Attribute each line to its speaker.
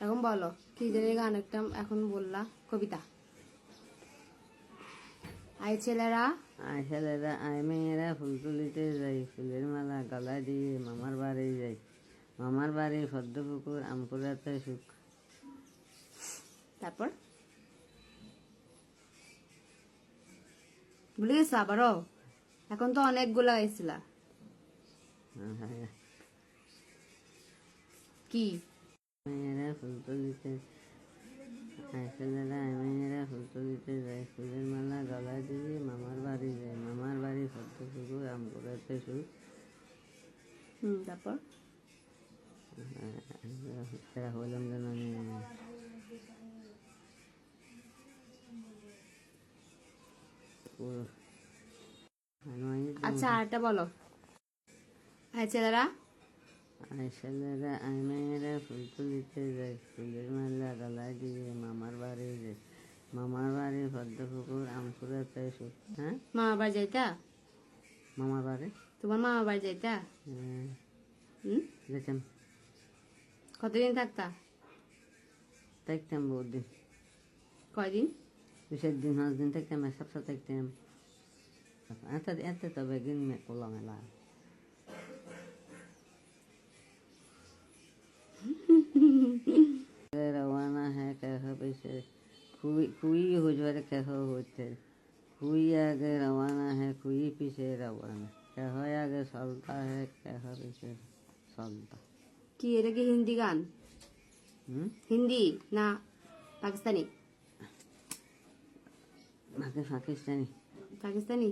Speaker 1: এখন বলো কি জানি গান একটা এখন বললা কবিতা। আই ছেলেরা
Speaker 2: আই মেয়েরা ফুল তুলিতে যাই, ফুলের মালা গলায় দিয়ে মামার বাড়ি যাই, মামার বাড়ি পদ্ম পুকুর আম কুড়াতে সুখ।
Speaker 1: তারপর ভুলে গেছো আবারও? এখন তো অনেকগুলা গাইছিলা। কি
Speaker 2: মেয়েরা ফুল তুলিতে ছেলেরা মেয়েরা ফুল তুলিতে যায়, ফুলের মালা গলায় দিয়ে মামার বাড়ি যায়, মামার বাড়ি পদ্ম পুকুর আম কুড়াতে সুখ।
Speaker 1: তারপর
Speaker 2: হইলাম যেন
Speaker 1: আচ্ছা আরেকটা বলো। আই ছেলেরা
Speaker 2: ছেলেরা মেয়েরা ফুল তুলিতে যায়, ফুলের মালা গলায় দিয়ে মামার বাড়ি যায়, মামার বাড়ি পদ্ম পুকুর আম কুড়াতে সুখ। হ্যাঁ,
Speaker 1: মামা বাড়ি যাইতা?
Speaker 2: মামার বাড়ি
Speaker 1: তোমার মামা বাড়ি যাইতা?
Speaker 2: যেতাম,
Speaker 1: কতদিন থাকতা?
Speaker 2: থাকতাম বহুত দিন,
Speaker 1: কয়দিন?
Speaker 2: 2-4 দিন 5 দিন থাকতাম, এক সপ্তাহ থাকতাম। এত এত তো বেগিন কোলা মেলা रवाना है कह पीछे, कुई हो जाए कह होते, कुई आगे रवाना है कुई पीछे रवाना, कह आगे चलता है कह पीछे चलता।
Speaker 1: কি এটা কি হিন্দি গান? হিন্দি না পাকিস্তানি?
Speaker 2: पाकिस्तानी।
Speaker 1: পাকিস্তানি।